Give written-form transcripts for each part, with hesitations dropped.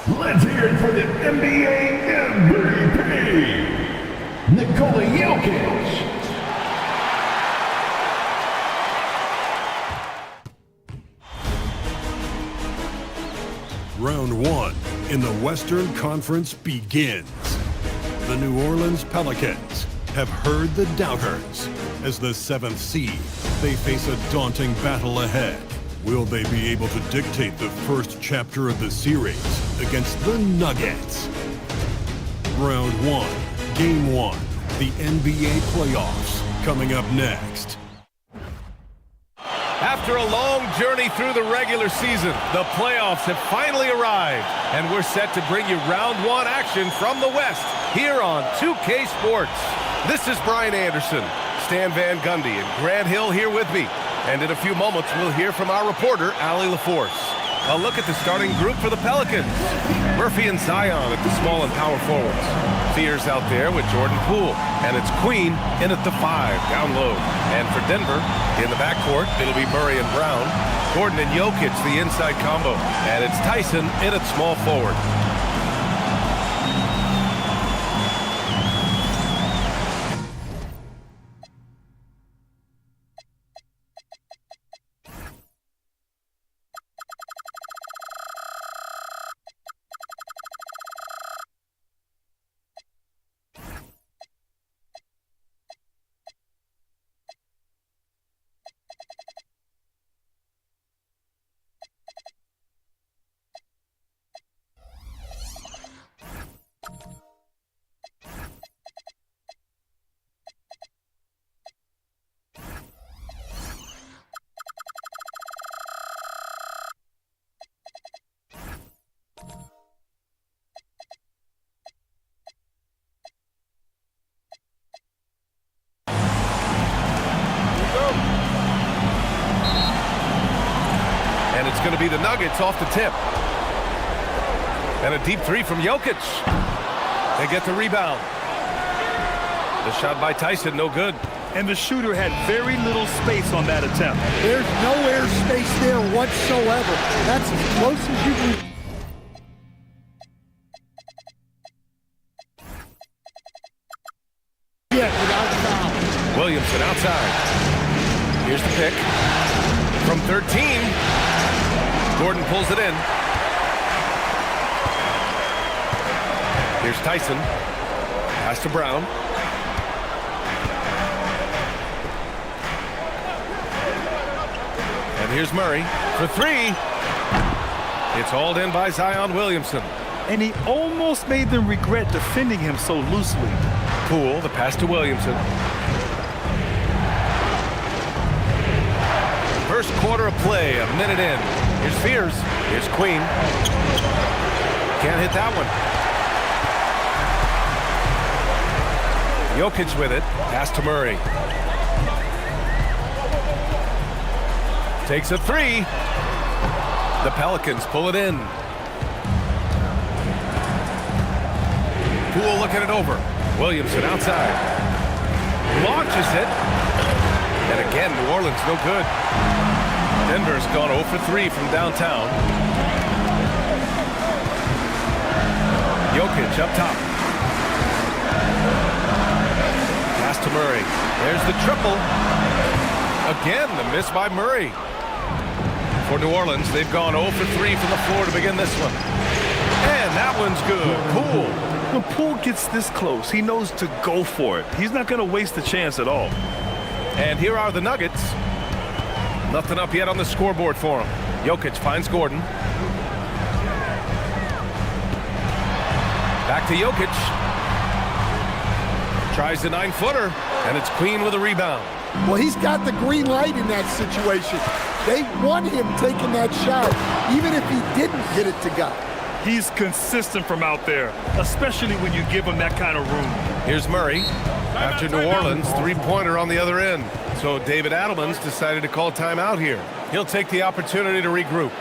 Let's hear it for the NBA MVP, Nikola Jokic. Round one in the Western Conference begins. The New Orleans Pelicans have heard the doubters. As the 7th seed, they face a daunting battle ahead. Will they be able to dictate the first chapter of the series against the Nuggets? Round one, Game 1, the NBA playoffs, coming up next. After a long journey through the regular season, the playoffs have finally arrived, and we're set to bring you round one action from the West here on 2K Sports. This is Brian Anderson, Stan Van Gundy, and Grant Hill here with me. And in a few moments, we'll hear from our reporter, Allie LaForce. A look at the starting group for the Pelicans. Murphy and Zion at the small and power forwards. Fears out there with Jordan Poole. And it's Queen in at the 5, down low. And for Denver, in the backcourt, it'll be Murray and Brown. Gordon and Jokic, the inside combo. And it's Tyson in at small forward. And it's going to be the Nuggets off the tip. And a deep three from Jokic. They get the rebound. The shot by Tyson, no good. And the shooter had very little space on that attempt. There's no air space there whatsoever. That's as close as you can. Yeah, without foul. Williamson outside. Here's the pick. From 13. Gordon pulls it in. Here's Tyson. Pass to Brown. And here's Murray for 3. It's hauled in by Zion Williamson. And he almost made them regret defending him so loosely. Poole, the pass to Williamson. First quarter of play, a minute in. Here's Fears. Here's Queen. Can't hit that one. Jokic with it. Pass to Murray. Takes a 3. The Pelicans pull it in. Poole looking it over. Williamson outside. Launches it. And again, New Orleans no good. Denver's gone 0 for 3 from downtown. Jokic up top. Pass to Murray. There's the triple. Again, the miss by Murray. For New Orleans, they've gone 0 for 3 from the floor to begin this one. And that one's good. Poole. When Poole gets this close, he knows to go for it. He's not going to waste a chance at all. And here are the Nuggets. Nothing up yet on the scoreboard for him. Jokic finds Gordon. Back to Jokic. Tries the 9-footer, and it's Queen with a rebound. Well, he's got the green light in that situation. They want him taking that shot, even if he didn't get it to go. He's consistent from out there, especially when you give him that kind of room. Here's Murray. After New Orleans, 3-pointer on the other end. So David Adelman's decided to call timeout here. He'll take the opportunity to regroup.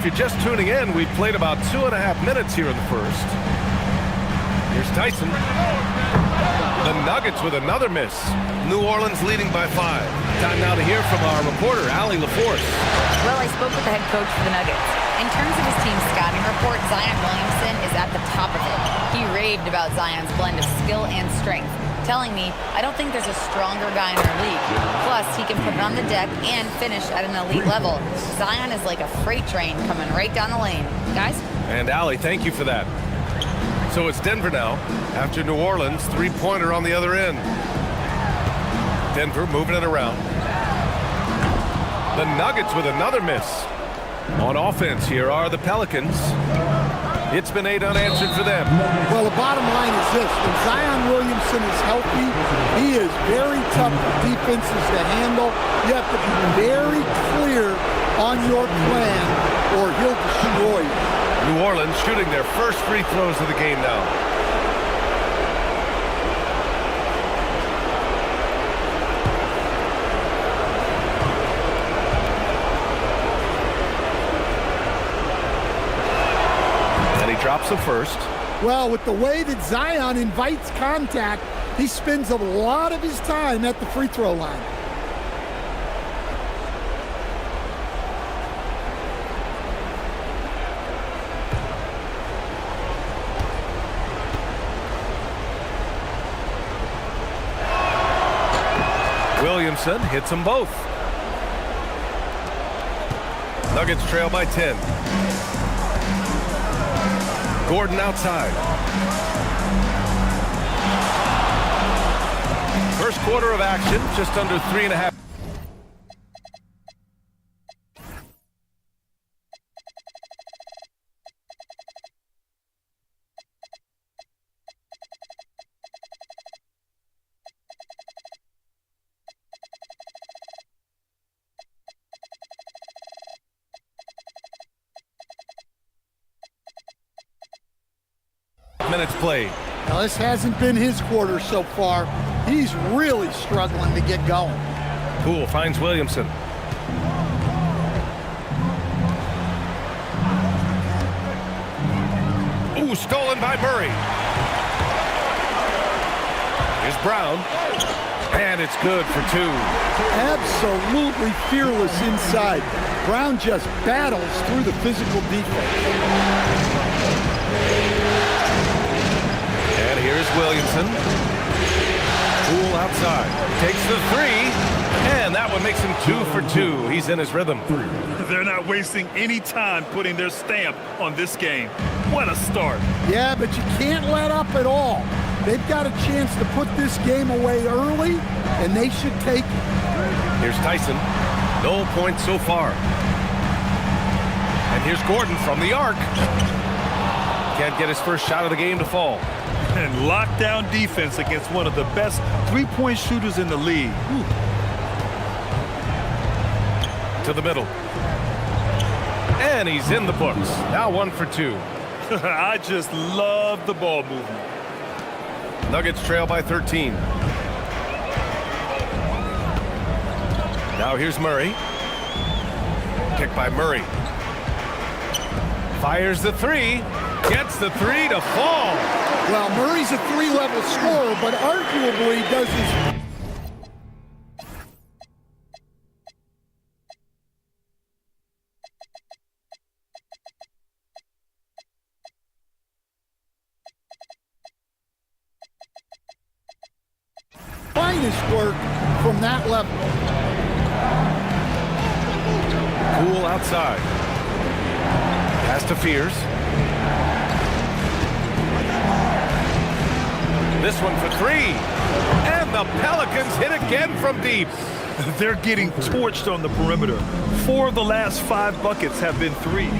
you're just tuning in, we've played about 2.5 minutes here in the first. Here's Tyson. The Nuggets with another miss. New Orleans leading by 5. Time now to hear from our reporter, Allie LaForce. Well, I spoke with the head coach for the Nuggets. In terms of his team's scouting report, Zion Williamson is at the top of it. He raved about Zion's blend of skill and strength, telling me, I don't think there's a stronger guy in our league. Plus, he can put it on the deck and finish at an elite level. Zion is like a freight train coming right down the lane. Guys? And Allie, thank you for that. So it's Denver now, after New Orleans, three-pointer on the other end. Denver moving it around. The Nuggets with another miss. On offense here are the Pelicans. It's been 8 unanswered for them. Well, the bottom line is this. When Zion Williamson is healthy, he is very tough for defenses to handle. You have to be very clear on your plan or he'll destroy you. New Orleans shooting their first free throws of the game now. And he drops the first. Well, with the way that Zion invites contact, he spends a lot of his time at the free throw line. Williamson hits them both. Nuggets trail by 10. Gordon outside. First quarter of action, just under 3.5. Minutes played. Now, this hasn't been his quarter so far. He's really struggling to get going. Poole finds Williamson. Ooh, stolen by Murray. Here's Brown. And it's good for 2. Absolutely fearless inside. Brown just battles through the physical defense. And here's Williamson. Poole outside. Takes the 3. And that one makes him 2 for 2. He's in his rhythm. They're not wasting any time putting their stamp on this game. What a start. Yeah, but you can't let up at all. They've got a chance to put this game away early, and they should take it. Here's Tyson. No points so far. And here's Gordon from the arc. Can't get his first shot of the game to fall. And lockdown defense against one of the best three-point shooters in the league. To the middle. And he's in the books. Now 1 for 2. I just love the ball movement. Nuggets trail by 13. Now here's Murray. Kick by Murray. Fires the 3. Gets the 3 to fall. Well, Murray's a 3-level scorer, but arguably does his... finest work from that level. Poole outside. Pass to Fears. This one for 3. And the Pelicans hit again from deep. They're getting torched on the perimeter. 4 of the last 5 buckets have been 3s.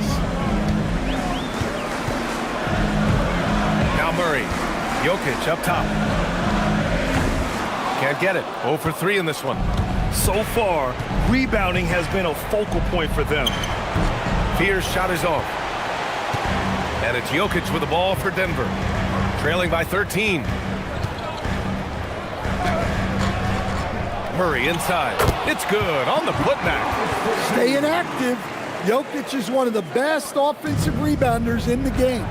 Now Murray. Jokic up top. Can't get it. 0 for 3 in this one. So far, rebounding has been a focal point for them. Fears shot is off. And it's Jokic with the ball for Denver. Trailing by 13. Murray inside. It's good on the putback. Staying active. Jokic is one of the best offensive rebounders in the game.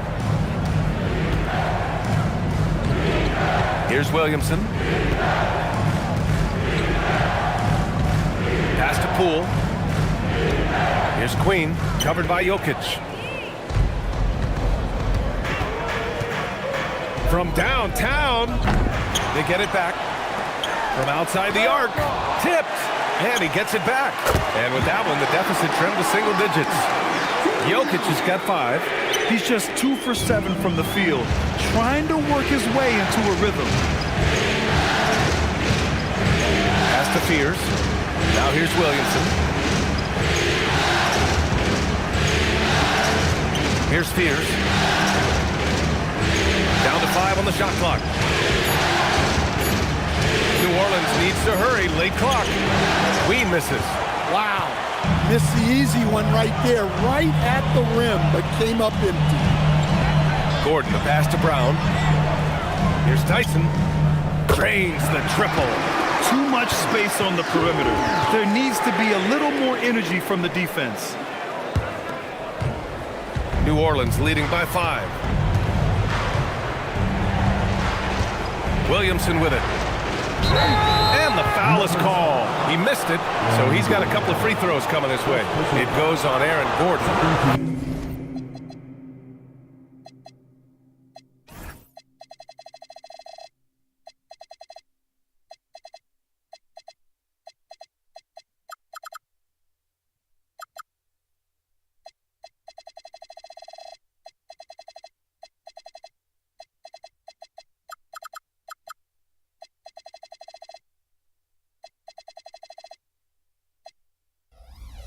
Here's Williamson. Pass to Poole. Here's Queen, covered by Jokic. From downtown, they get it back. From outside the arc, tipped, and he gets it back. And with that one, the deficit trimmed to single digits. Jokic has got 5. He's just 2 for 7 from the field, trying to work his way into a rhythm. Pass to Fears. Now here's Williamson. Here's Fears. Down to 5 on the shot clock. New Orleans needs to hurry. Late clock. Queen misses. Wow. Missed the easy one right there, right at the rim, but came up empty. Gordon, the pass to Brown. Here's Tyson. Drains the triple. Too much space on the perimeter. There needs to be a little more energy from the defense. New Orleans leading by 5. Williamson with it. And the foul is called. He missed it, so he's got a couple of free throws coming his way. It goes on Aaron Gordon.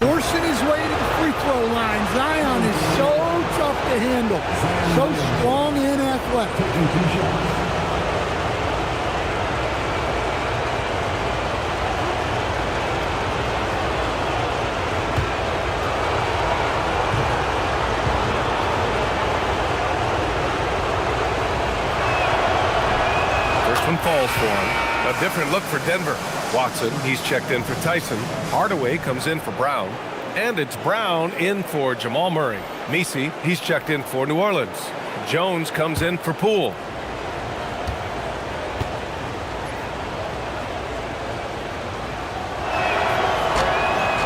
Forcing his way to the free throw line. Zion is so tough to handle, so strong and athletic. First one falls for him. A different look for Denver. Watson, he's checked in for Tyson. Hardaway comes in for Brown. And it's Brown in for Jamal Murray. Messi, he's checked in for New Orleans. Jones comes in for Poole.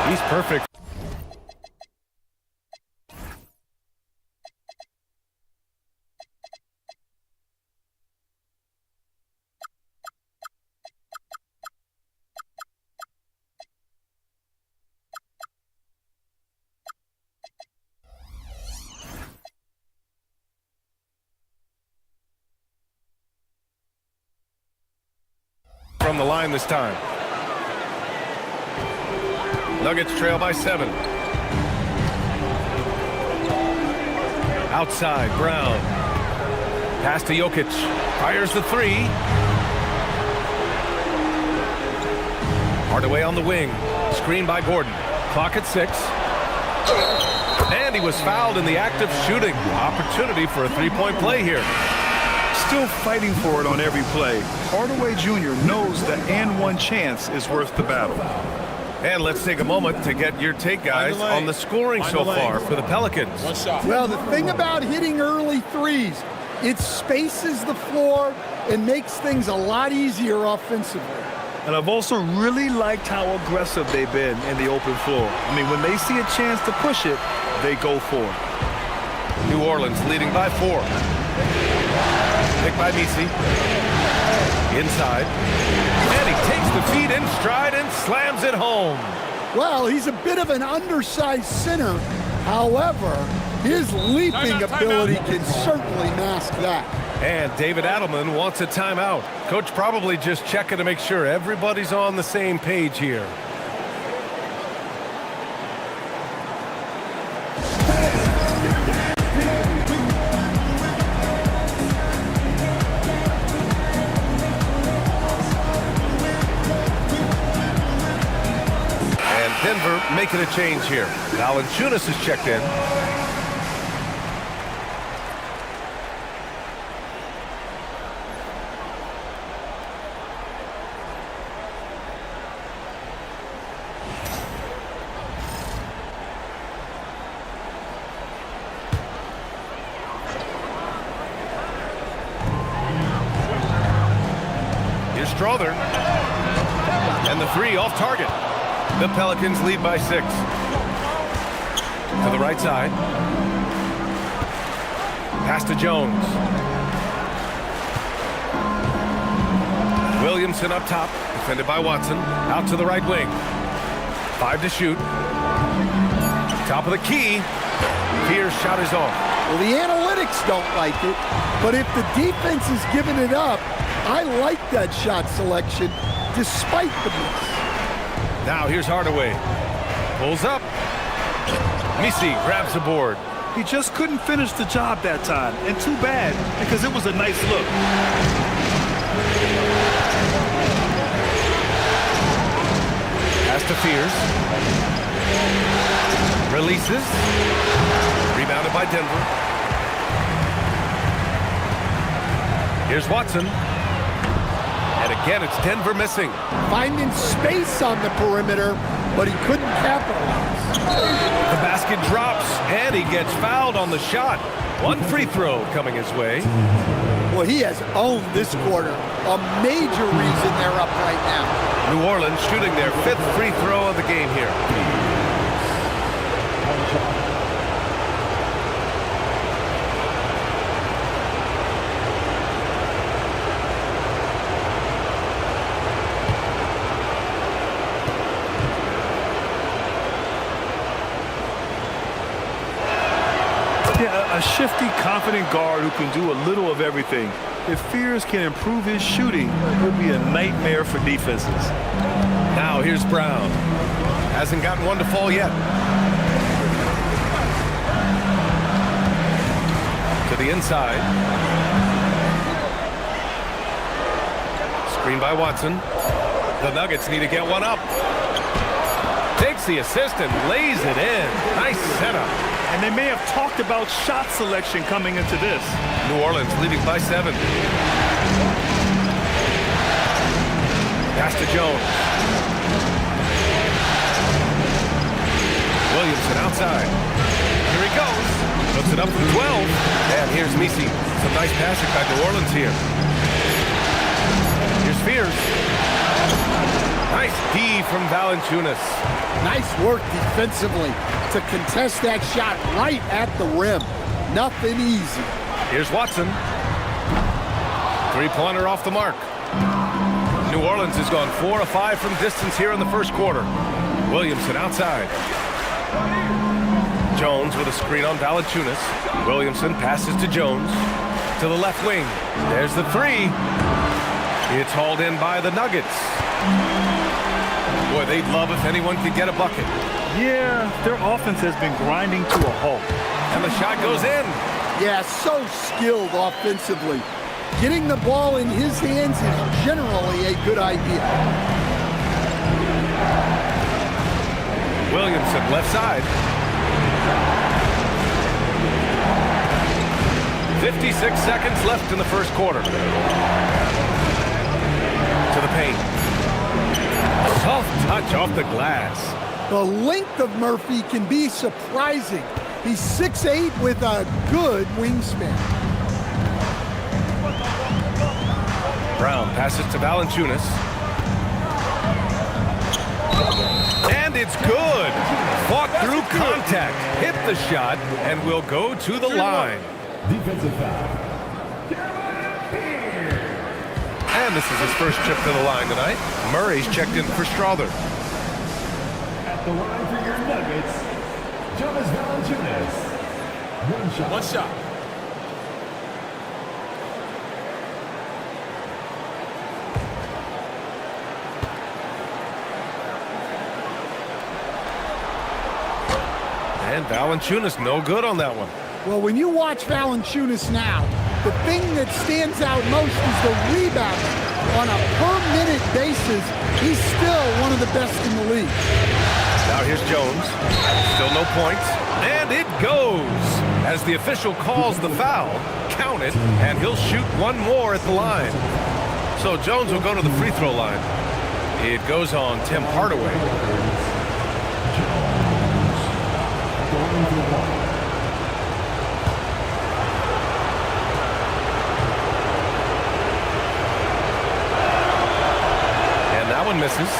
He's perfect. From the line this time. Nuggets trail by 7. Outside, Brown. Pass to Jokic. Fires the 3. Hardaway on the wing. Screen by Gordon. Clock at 6. And he was fouled in the act of shooting. Opportunity for a three-point play here. Still fighting for it on every play. Hardaway Jr. knows the and one chance is worth the battle. And let's take a moment to get your take, guys, on the scoring so far for the Pelicans. Well, the thing about hitting early threes, it spaces the floor and makes things a lot easier offensively. And I've also really liked how aggressive they've been in the open floor. I mean, when they see a chance to push it, they go for it. New Orleans leading by 4. Picked by Messi. Inside. And he takes the feet in stride and slams it home. Well, he's a bit of an undersized center. However, his leaping ability can certainly mask that. And David Adelman wants a timeout. Coach probably just checking to make sure everybody's on the same page here. Denver making a change here. Valanciunas is checked in. Strother. And the three off target. The Pelicans lead by 6. To the right side. Pass to Jones. Williamson up top. Defended by Watson. Out to the right wing. 5 to shoot. Top of the key. Pierce shot is off. Well, the analytics don't like it, but if the defense is giving it up, I like that shot selection despite the miss. Now here's Hardaway. Pulls up. Misi grabs the board. He just couldn't finish the job that time, and too bad, because it was a nice look. Pass to Fears. Releases. Rebounded by Denver. Here's Watson. And again, it's Denver missing. Finding space on the perimeter, but he couldn't capitalize. The basket drops, and he gets fouled on the shot. One free throw coming his way. Well, he has owned this quarter. A major reason they're up right now. New Orleans shooting their 5th free throw of the game here. Yeah, a shifty, confident guard who can do a little of everything. If Fears can improve his shooting, it will be a nightmare for defenses. Now here's Brown. Hasn't gotten one to fall yet. To the inside. Screen by Watson. The Nuggets need to get one up. Takes the assist and lays it in. Nice setup. And they may have talked about shot selection coming into this. New Orleans leading by 7. Pass to Jones. Williamson outside. Here he goes. Puts it up from 12. And here's Misi. Some nice passing by New Orleans here. Here's Fears. Nice D from Valanciunas. Nice work defensively to contest that shot right at the rim. Nothing easy. Here's Watson. Three-pointer off the mark. New Orleans has gone 4 of 5 from distance here in the first quarter. Williamson outside. Jones with a screen on Valanciunas. Williamson passes to Jones. To the left wing. There's the three. It's hauled in by the Nuggets. Boy, they'd love if anyone could get a bucket. Yeah, their offense has been grinding to a halt. And the shot goes in. Yeah, so skilled offensively. Getting the ball in his hands is generally a good idea. Williamson left side. 56 seconds left in the first quarter. To the paint. Soft touch off the glass. The length of Murphy can be surprising. He's 6'8" with a good wingspan. Brown passes to Valanciunas. And it's good. Fought through contact. Hit the shot and will go to the line. Defensive foul. And this is his first trip to the line tonight. Murray's checked in for Strother. At the line for your Nuggets, Jonas Valanciunas. One shot. And Valanciunas no good on that one. Well, when you watch Valanciunas now, the thing that stands out most is the rebounding. On a per-minute basis, he's still one of the best in the league. Now here's Jones. Still no points. And it goes. As the official calls the foul, count it, and he'll shoot one more at the line. So Jones will go to the free throw line. It goes on Tim Hardaway. That one misses.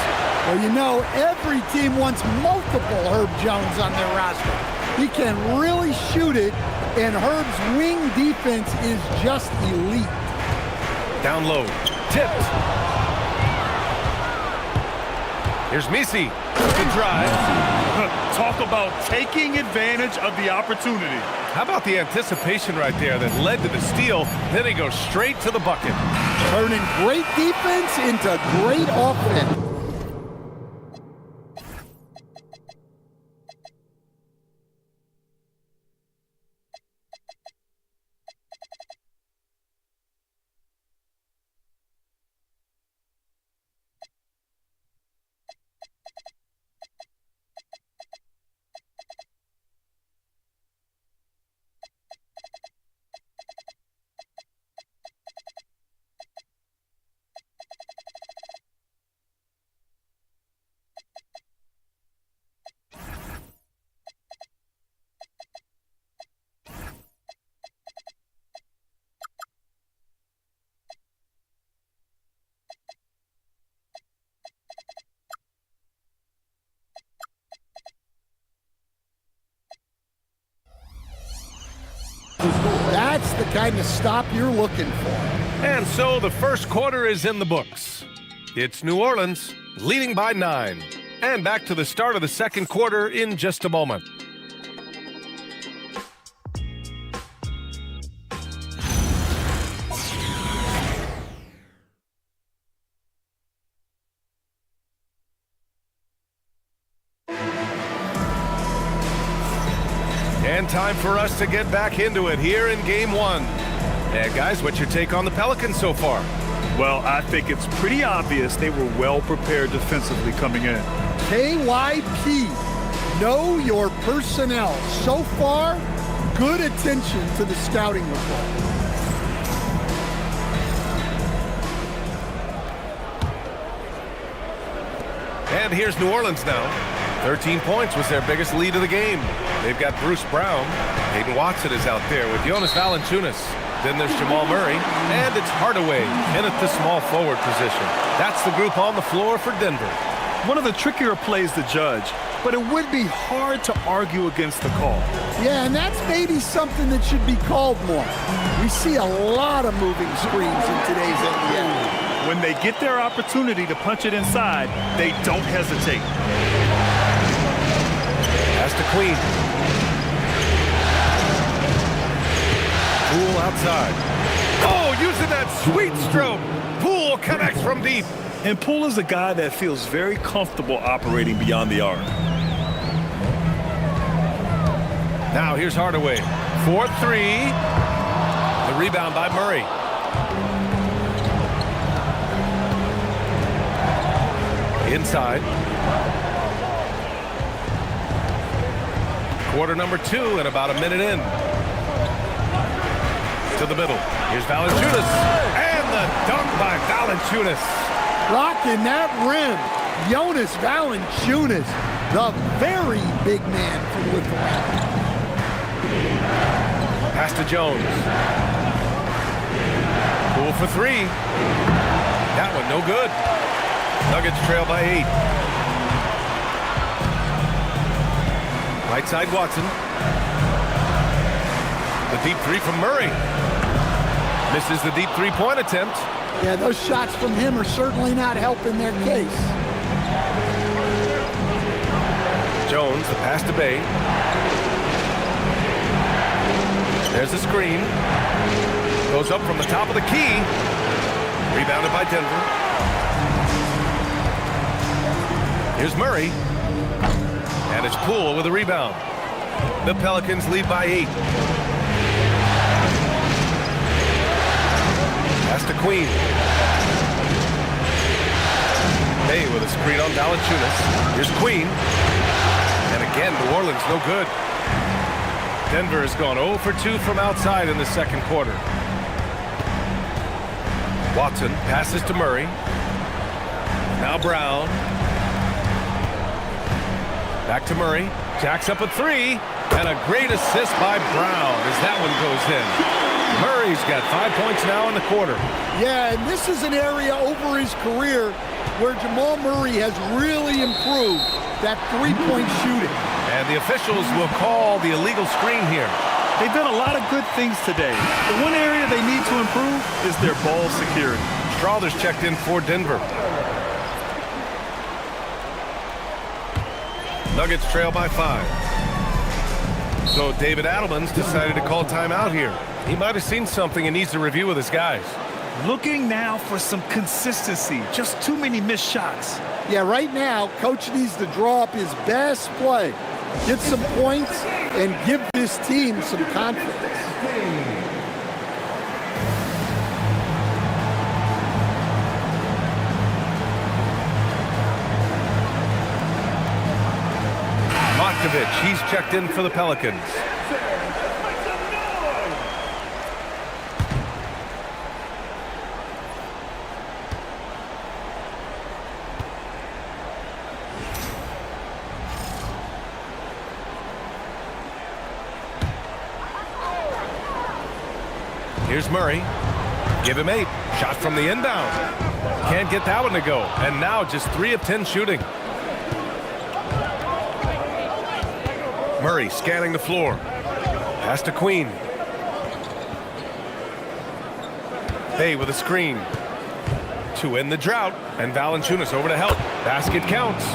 Well, you know, every team wants multiple Herb Jones on their roster. He can really shoot it, and Herb's wing defense is just elite. Down low. Tipped. Here's Misi. Good drive. Talk about taking advantage of the opportunity. How about the anticipation right there that led to the steal? Then he goes straight to the bucket. Turning great defense into great offense. That's the kind of stop you're looking for. And so the first quarter is in the books. It's New Orleans leading by 9. And back to the start of the second quarter in just a moment. And time for us to get back into it here in Game 1. And guys, what's your take on the Pelicans so far? Well, I think it's pretty obvious they were well prepared defensively coming in. KYP, know your personnel. So far, good attention to the scouting report. And here's New Orleans now. 13 points was their biggest lead of the game. They've got Bruce Brown. Hayden Watson is out there with Jonas Valanciunas. Then there's Jamal Murray. And it's Hardaway in at the small forward position. That's the group on the floor for Denver. One of the trickier plays to judge, but it would be hard to argue against the call. Yeah, and that's maybe something that should be called more. We see a lot of moving screens in today's NBA. When they get their opportunity to punch it inside, they don't hesitate. Pass to Queen. Poole outside. Oh, using that sweet stroke. Poole connects from deep. And Poole is a guy that feels very comfortable operating beyond the arc. Now here's Hardaway. 4-3. The rebound by Murray. Inside. Quarter number 2 and about a minute in. To the middle. Here's Valanciunas. And the dunk by Valanciunas. Rocking that rim. Jonas Valanciunas, the very big man from Lithuania. Pass to Jones. Poole for 3. That one no good. Nuggets trail by 8. Right side Watson. The deep 3 from Murray. Misses the deep 3-point attempt. Yeah, those shots from him are certainly not helping their case. Jones, the pass to Bay. There's the screen. Goes up from the top of the key. Rebounded by Denver. Here's Murray. And it's Poole with a rebound. The Pelicans lead by 8. Pass to Queen. Bay with a screen on Valanciunas. Here's Queen. And again, New Orleans no good. Denver has gone 0 for 2 from outside in the second quarter. Watson passes to Murray. Now Brown. Back to Murray. Jacks up a 3. And a great assist by Brown as that one goes in. Murray's got 5 points now in the quarter. Yeah, and this is an area over his career where Jamal Murray has really improved that three-point shooting. And the officials will call the illegal screen here. They've done a lot of good things today. The one area they need to improve is their ball security. Strawther's checked in for Denver. Nuggets trail by 5. So David Adelman's decided to call timeout here. He might have seen something and needs to review with his guys. Looking now for some consistency. Just too many missed shots. Yeah, right now, Coach needs to draw up his best play, get some points, and give this team some confidence. He's checked in for the Pelicans. Here's Murray. Give him 8. Shot from the inbound. Can't get that one to go. And now just 3 of 10 shooting. Murray scanning the floor. Pass to Queen. Bay with a screen. To end the drought. And Valanciunas over to help. Basket counts.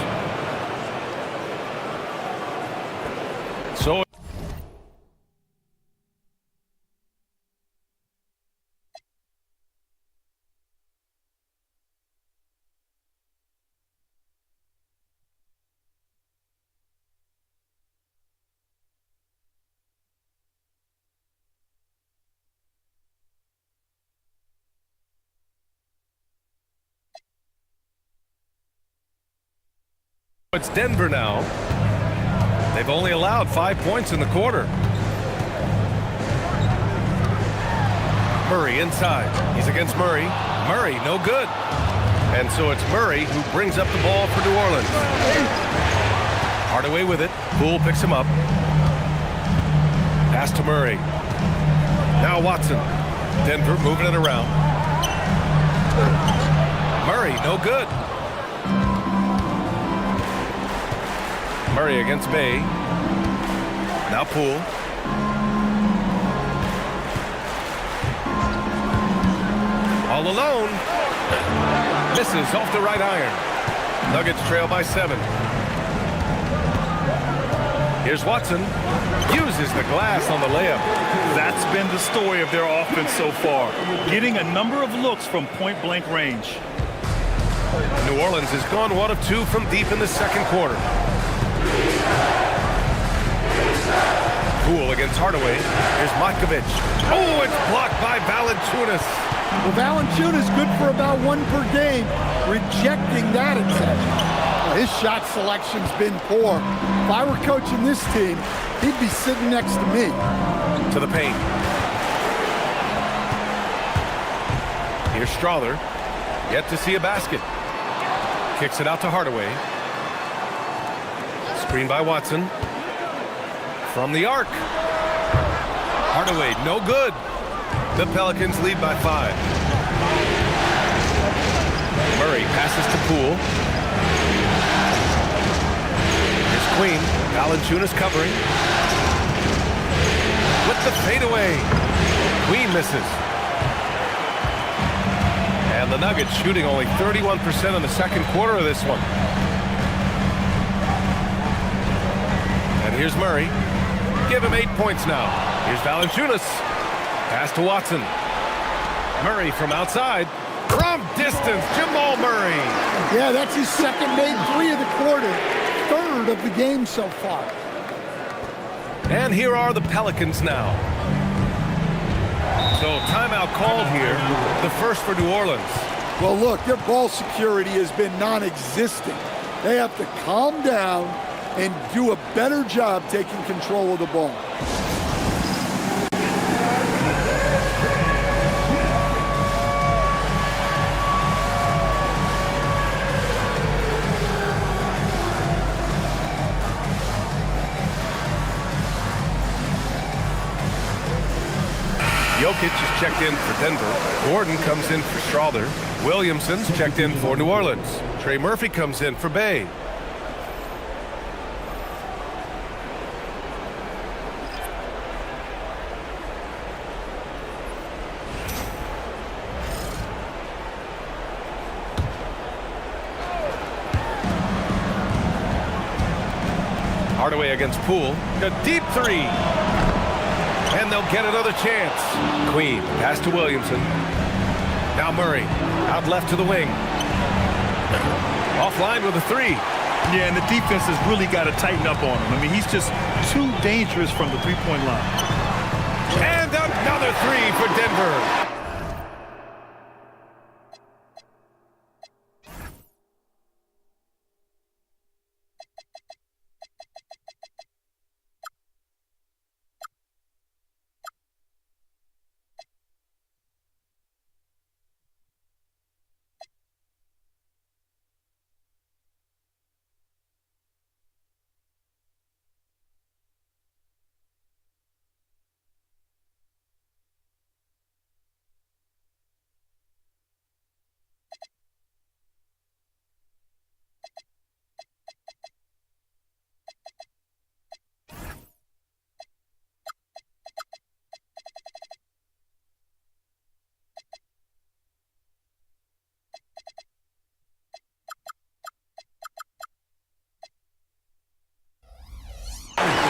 So it's Denver now. They've only allowed 5 points in the quarter. Murray inside. He's against Murray. Murray, no good. And so it's Murray who brings up the ball for New Orleans. Hardaway with it. Poole picks him up. Pass to Murray. Now Watson. Denver moving it around. Murray, no good. Murray against Bay. Now Poole. All alone. Misses off the right iron. Nuggets trail by 7. Here's Watson. Uses the glass on the layup. That's been the story of their offense so far. Getting a number of looks from point-blank range. New Orleans has gone 1 of 2 from deep in the second quarter. Poole against Hardaway. Here's Matkovic. Oh, it's blocked by Valanciunas. Well, Valanciunas good for about 1 per game, rejecting that attempt. Well, his shot selection's been poor. If I were coaching this team, he'd be sitting next to me. To the paint. Here's Strawther. Yet to see a basket. Kicks it out to Hardaway. Screen by Watson. From the arc. Hardaway, no good. The Pelicans lead by 5. Murray passes to Poole. Here's Queen. Valanciunas covering. With the fadeaway. Queen misses. And the Nuggets shooting only 31% in the second quarter of this one. And here's Murray. Give him 8 points now. Here's Valanciunas. Pass to Watson. Murray from outside. From distance, Jamal Murray. Yeah, that's his second made 3 of the quarter. 3rd of the game so far. And here are the Pelicans now. So timeout called here. The first for New Orleans. Well, look, their ball security has been non-existent. They have to calm down and do a better job taking control of the ball. Jokic checked in for Denver. Gordon comes in for Strawther. Williamson's checked in for New Orleans. Trey Murphy comes in for Bay. Hardaway against Poole. A deep three. And they'll get another chance. Queen, pass to Williamson. Now Murray, out left to the wing. Offline with a three. Yeah, and the defense has really got to tighten up on him. I mean, he's just too dangerous from the three-point line. And another three for Denver.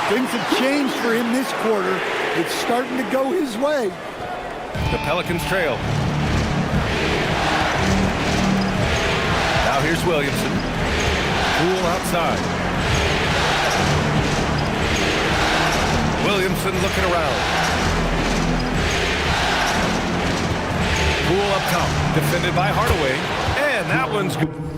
Things have changed for him this quarter. It's starting to go his way. The Pelicans trail. Now here's Williamson. Poole outside. Williamson looking around. Poole up top. Defended by Hardaway. And that one's good.